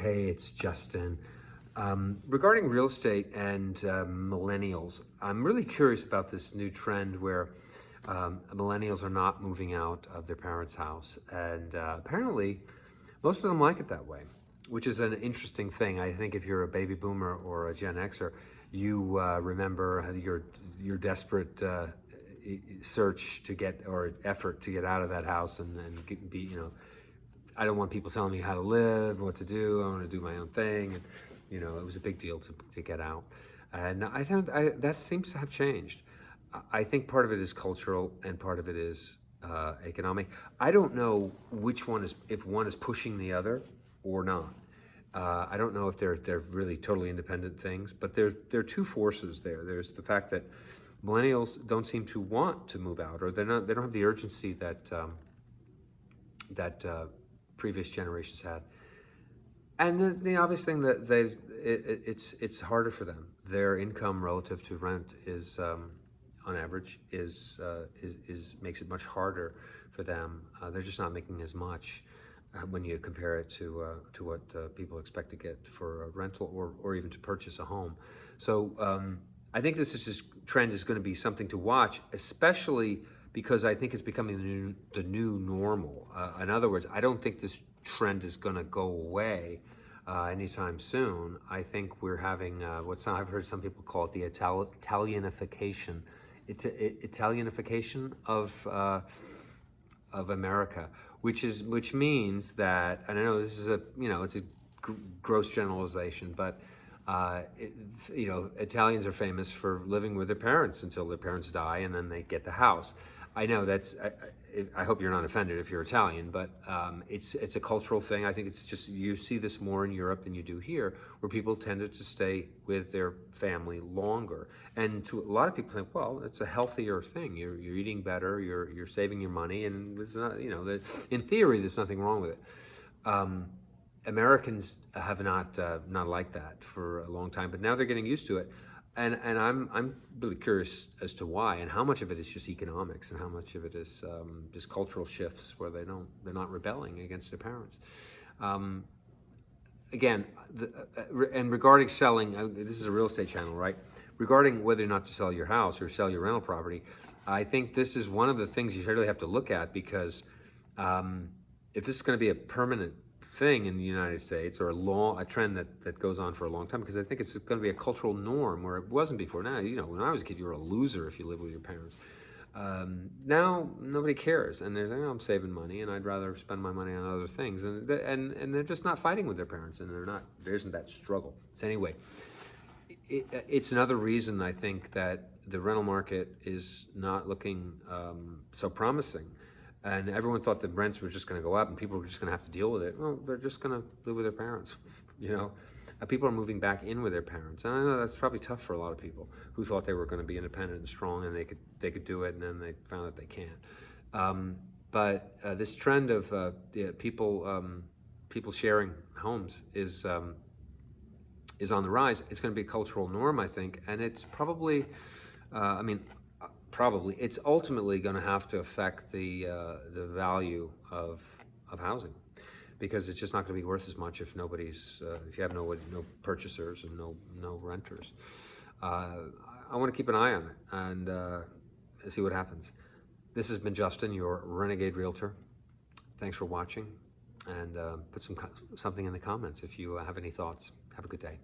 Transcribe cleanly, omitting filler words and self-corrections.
Hey, it's Justin. Regarding real estate and millennials, I'm really curious about this new trend where millennials are not moving out of their parents' house. And apparently, most of them like it that way, which is an interesting thing. I think if you're a baby boomer or a Gen Xer, you remember your desperate search to get, or effort to get out of that house and be, I don't want people telling me how to live, what to do. I want to do my own thing. And, it was a big deal to get out. And that seems to have changed. I think part of it is cultural and part of it is economic. I don't know which one is, if one is pushing the other or not. I don't know if they're really totally independent things, but there are two forces there. There's the fact that millennials don't seem to want to move out, or they don't have the urgency that previous generations had. And the obvious thing that it's harder for them. Their income relative to rent is, on average, is makes it much harder for them. They're just not making as much when you compare it to what people expect to get for a rental or even to purchase a home. So I think this trend is going to be something to watch, especially because I think it's becoming the new normal. In other words, I don't think this trend is going to go away anytime soon. I think we're having I've heard some people call it the Italianification. It's Italianification of America, which means that, and I know this is it's a gross generalization, but Italians are famous for living with their parents until their parents die, and then they get the house. I know I hope you're not offended if you're Italian, but it's a cultural thing. I think it's just, you see this more in Europe than you do here, where people tended to stay with their family longer. And to a lot of people think, well, it's a healthier thing. You're eating better, you're saving your money, and it's not, in theory, there's nothing wrong with it. Americans have not liked that for a long time, but now they're getting used to it. And I'm really curious as to why, and how much of it is just economics, and how much of it is just cultural shifts where they're not rebelling against their parents. Again, and regarding selling, this is a real estate channel, right? Regarding whether or not to sell your house or sell your rental property, I think this is one of the things you really have to look at, because if this is going to be a permanent thing in the United States, or a trend that goes on for a long time, because I think it's going to be a cultural norm where it wasn't before. Now, when I was a kid, you were a loser if you lived with your parents. Now nobody cares, and they're saying, I'm saving money, and I'd rather spend my money on other things, and they're just not fighting with their parents, and there isn't that struggle. So anyway, it's another reason I think that the rental market is not looking so promising. And everyone thought the rents were just going to go up and people were just going to have to deal with it. Well, they're just going to live with their parents. People are moving back in with their parents. And I know that's probably tough for a lot of people who thought they were going to be independent and strong and they could do it, and then they found that they can't. But this trend of people sharing homes is on the rise. It's going to be a cultural norm, I think, and it's probably, it's ultimately going to have to affect the value of housing, because it's just not going to be worth as much if you have no purchasers and no renters. I want to keep an eye on it and see what happens. This has been Justin, your Renegade Realtor. Thanks for watching, and put something in the comments if you have any thoughts. Have a good day.